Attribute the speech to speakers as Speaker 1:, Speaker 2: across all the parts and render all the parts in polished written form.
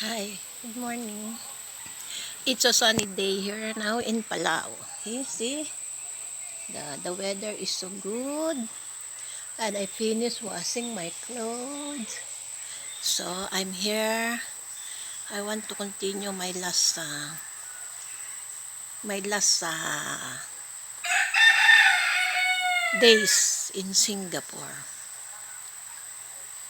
Speaker 1: Hi, good morning. It's a sunny day here now in Palau. Okay, see, the weather is so good, and I finished washing my clothes. So I'm here. I want to continue my last days in Singapore.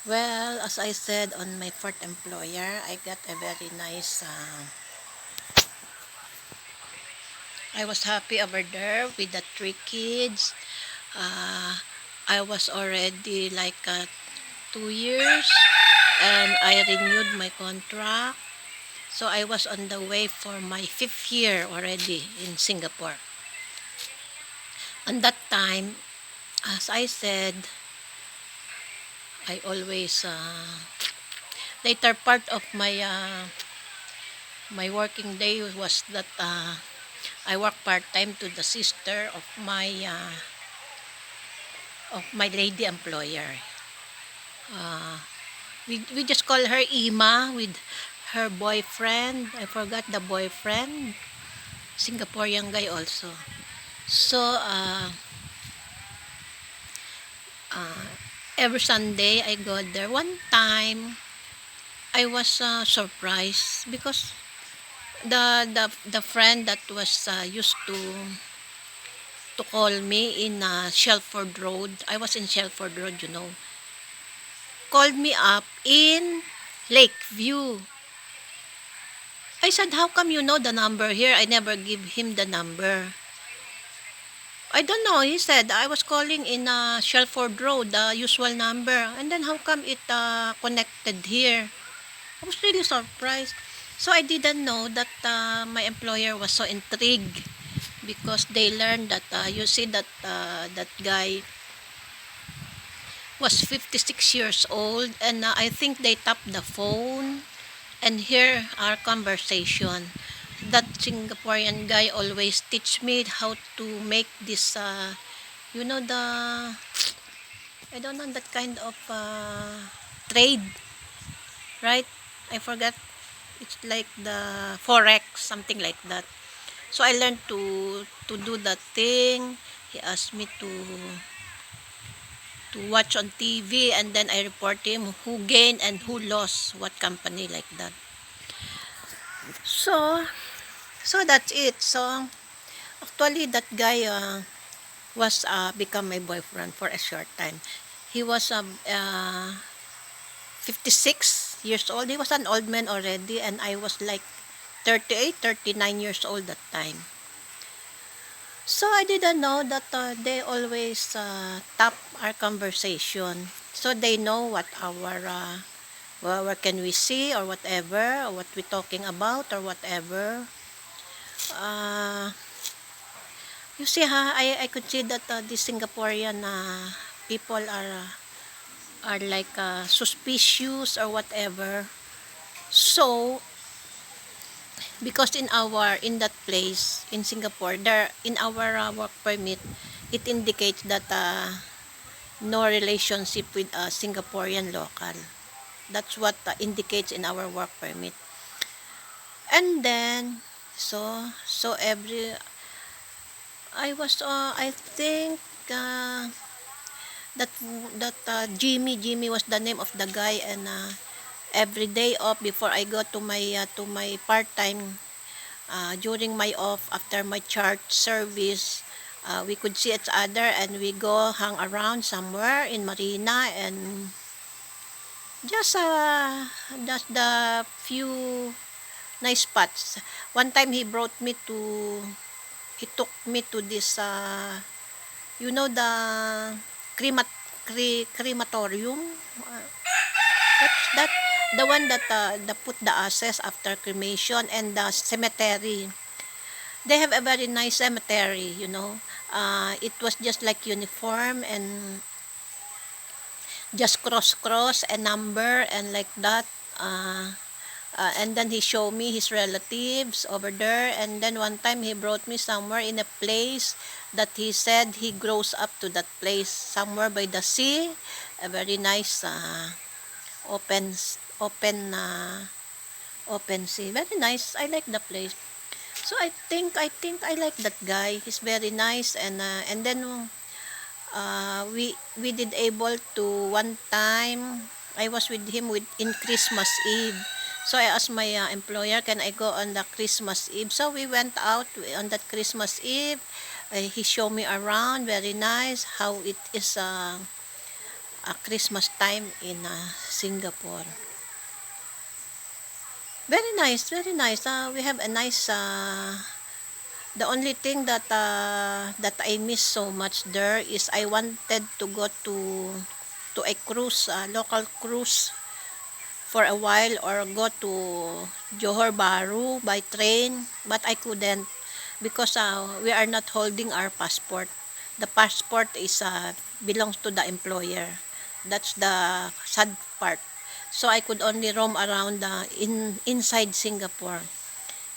Speaker 1: Well, as I said on my fourth employer, I got a very nice. I was happy over there with the three kids. Uh, I was already like 2 years and I renewed my contract. So I was on the way for my fifth year already in Singapore. And that time, as I said, I always later part of my working day was that I work part time to the sister of my lady employer. Uh, we just call her Ima with her boyfriend. I forgot the boyfriend. Singaporean guy also. So uh, every Sunday I go there. One time I was surprised because the friend that was used to call me in Shelford Road. I was in Shelford Road, called me up in Lakeview. I said, how come you know the number here? I never give him the number. I don't know. He said, I was calling in Shelford Road, the usual number. And then how come it connected here? I was really surprised. So I didn't know that my employer was so intrigued because they learned that you see that guy was 56 years old and I think they tapped the phone and hear our conversation. That Singaporean guy always teach me how to make this the I don't know that kind of trade, right? I forgot. It's like the forex, something like that. So I learned to do that thing. He asked me to watch on TV and then I report him who gained and who lost what company like that. So that's it. So actually that guy was become my boyfriend for a short time. He was 56 years old. He was an old man already and I was like 38, 39 years old that time. So I didn't know that they always tap our conversation. So they know what what can we see or whatever, or what we're talking about or whatever. Uh, you see I could see that the Singaporean people are like suspicious or whatever. So because in that place in Singapore there in our work permit it indicates that no relationship with a Singaporean local. That's what indicates in our work permit. And then so every I think that Jimmy was the name of the guy and every day off before I go to my part-time during my off after my church service, we could see each other and we go hang around somewhere in Marina and just just the few nice spots. One time he took me to this the cremat crematorium. That the one that put the ashes after cremation and the cemetery. They have a very nice cemetery. It was just like uniform and just cross a number and like that. And then he showed me his relatives over there, and then one time he brought me somewhere in a place that he said he grows up to that place somewhere by the sea, a very nice open Open sea. Very nice. I like the place. So I think I like that guy. He's very nice, and then we did able to one time I was with him with in Christmas Eve. So I asked my employer, can I go on the Christmas Eve? So we went out on that Christmas Eve. He showed me around, very nice, how it is a Christmas time in Singapore. Very nice, very nice. We have a nice. The only thing that I miss so much there is I wanted to go to a cruise, local cruise for a while, or go to Johor Bahru by train, but I couldn't because we are not holding our passport. The passport is belongs to the employer. That's the sad part. So I could only roam around inside Singapore.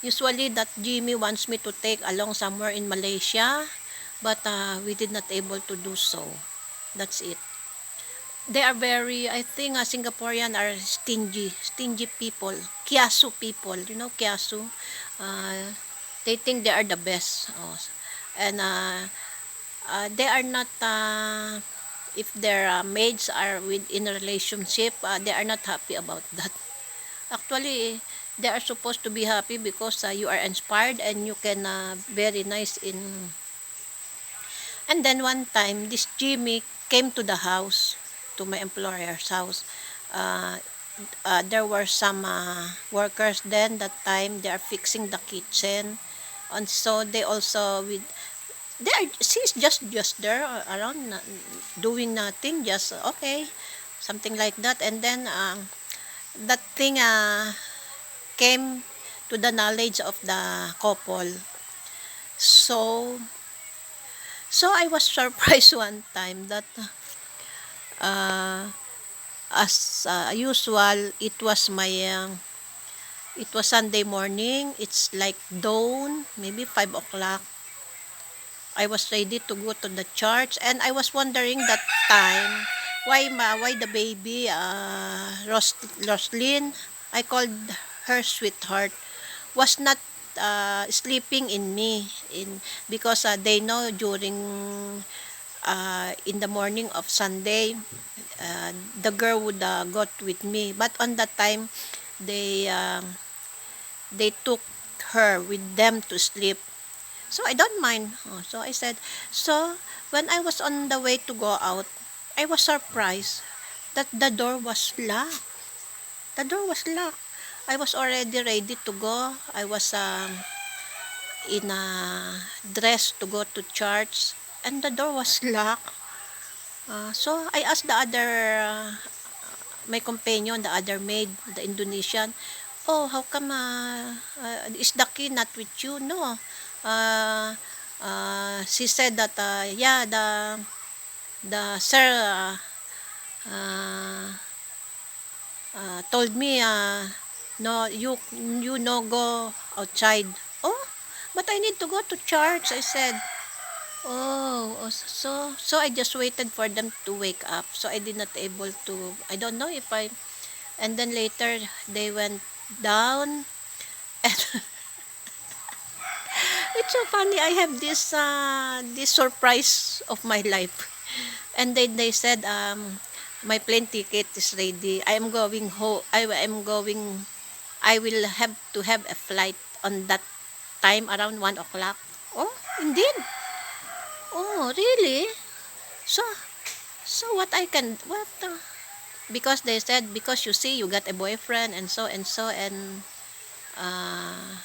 Speaker 1: Usually that Jimmy wants me to take along somewhere in Malaysia, but we did not able to do so. That's it. They are very, I think Singaporean are stingy people, kiasu people, kiasu. Uh, they think they are the best. Oh. And they are not, if their maids are in a relationship, they are not happy about that. Actually, they are supposed to be happy because you are inspired and you can very nice in. And then one time, this Jimmy came to the house, to my employer's house. Uh, there were some workers then that time. They are fixing the kitchen, and so they also with. They are, she's just there around doing nothing, just okay, something like that. And then that thing came to the knowledge of the couple. So I was surprised one time that uh, as usual it was Sunday morning. It's like dawn, maybe 5 o'clock. I was ready to go to the church, and I was wondering that time why the baby Roslyn, I called her sweetheart, was not sleeping in me in because they know during in the morning of Sunday the girl would got with me, but on that time they they took her with them to sleep, so I don't mind. So I said, so when I was on the way to go out, I was surprised that the door was locked. The door was locked. I was already ready to go. I was in a dress to go to church, and the door was locked. So I asked the other my companion, the other maid, the Indonesian, oh, how come is the key not with you? No. Uh, she said that yeah, the sir uh, told me no, you no go outside. Oh, but I need to go to church, I said. So I just waited for them to wake up. So I did not able to. I don't know if I. And then later they went down, and it's so funny. I have this surprise of my life, and then they said my plane ticket is ready. I am going home. I am going. I will have to have a flight on that time around 1 o'clock. Oh, indeed. Oh, really? So what I can what because they said, because you see you got a boyfriend and so and so, and uh,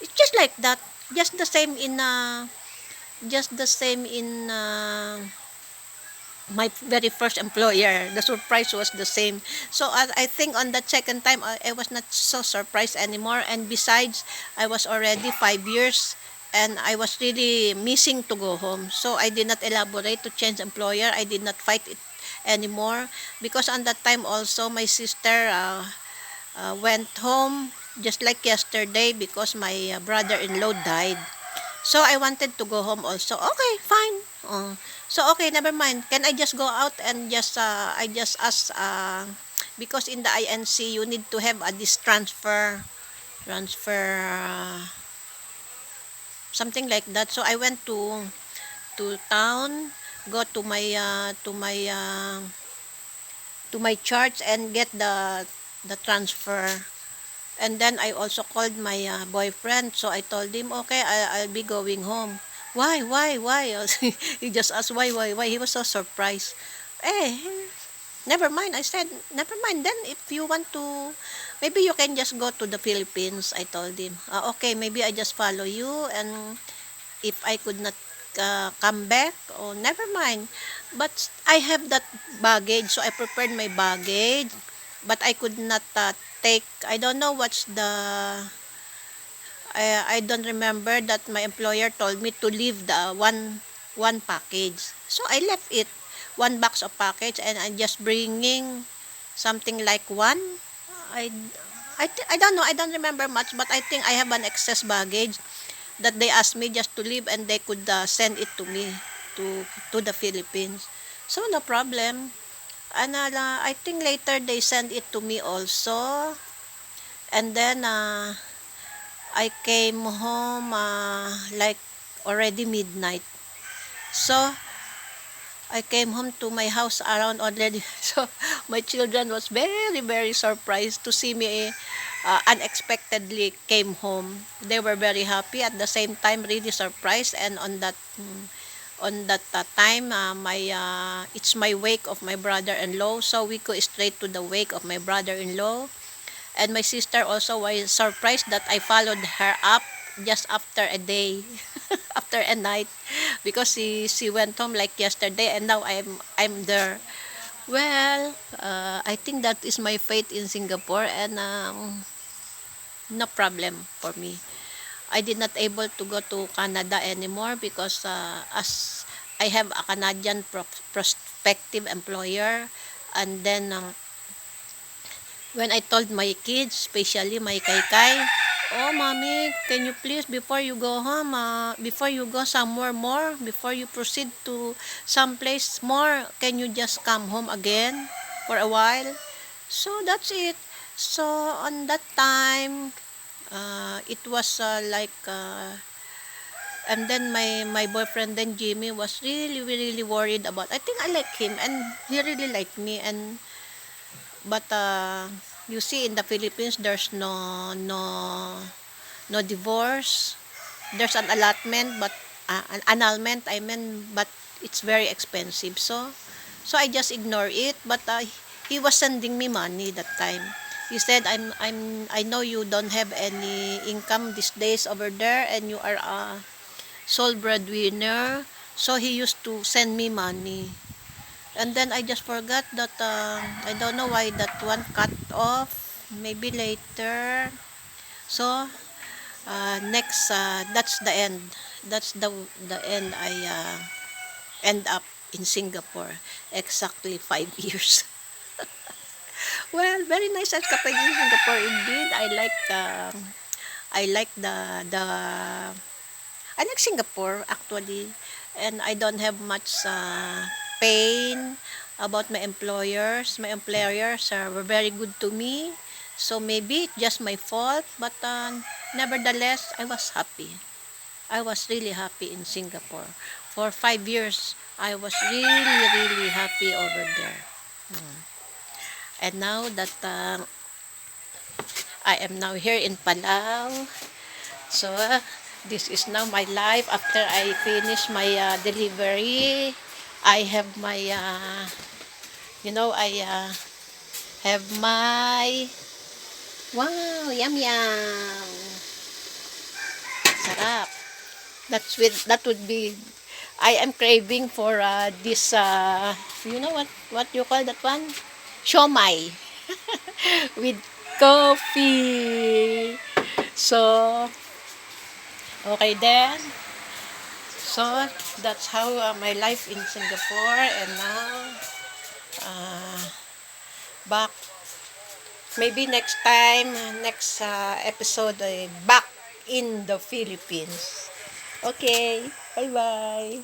Speaker 1: it's just like that, just the same in my very first employer. The surprise was the same. So I think on that second time I was not so surprised anymore, and besides I was already 5 years and I was really missing to go home, so I did not elaborate to change employer. I did not fight it anymore, because on that time also my sister went home just like yesterday because my brother-in-law died. So I wanted to go home also. Okay, fine. So okay, never mind. Can I just go out and just I just ask because in the INC you need to have a this transfer something like that. So I went to town, go to my church and get the transfer. And then I also called my boyfriend. So I told him, okay, I'll be going home. Why? He just asked why. He was so surprised. Eh, never mind. I said, never mind. Then if you want to, maybe you can just go to the Philippines. I told him. Okay, maybe I just follow you. And if I could not come back, oh, never mind. But I have that baggage. So I prepared my baggage. But I could not take, I don't know what's I don't remember that my employer told me to leave the one package. So I left it, one box of package, and I'm just bringing something like one. I I don't know, I don't remember much, but I think I have an excess baggage that they asked me just to leave and they could send it to me to the Philippines. So no problem. And I think later they sent it to me also. And then I came home like already midnight. So I came home to my house around already. So my children was very surprised to see me unexpectedly came home. They were very happy at the same time really surprised, and on that time my it's my wake of my brother-in-law, so we go straight to the wake of my brother-in-law. And my sister also was surprised that I followed her up just after a day, after a night, because she went home like yesterday, and now I'm there. Well, I think that is my fate in Singapore, and no problem for me. I did not able to go to Canada anymore because as I have a Canadian prospective employer, and then when I told my kids, especially my Kai, oh mommy, can you please before you go home, before you go somewhere more, before you proceed to someplace more, can you just come home again for a while? So that's it. So on that time, it was and then my boyfriend then Jimmy was really worried about. I think I like him and he really liked me, and but you see in the Philippines there's no divorce. There's an allotment, but an annulment, I mean, but it's very expensive. So I just ignore it. But he was sending me money that time. He said, I know you don't have any income these days over there, and you are a sole breadwinner. So he used to send me money. And then I just forgot that I don't know why that one cut off. Maybe later. So next that's the end. That's the end. I end up in Singapore exactly 5 years. Well, very nice escapade in Singapore indeed. I like I like Singapore actually, and I don't have much pain about my employers. My employers were very good to me, so maybe it's just my fault, but nevertheless, I was happy. I was really happy in Singapore. For 5 years, I was really happy over there. And now that I am now here in Palau, so this is now my life after I finish my delivery. I have my, I have my, wow, yum. Sarap. That would be, I am craving for this, what you call that one? Siomai. With coffee. So, okay then. So, that's how my life in Singapore, and now, uh, back, maybe next time, next episode, back in the Philippines. Okay, bye-bye.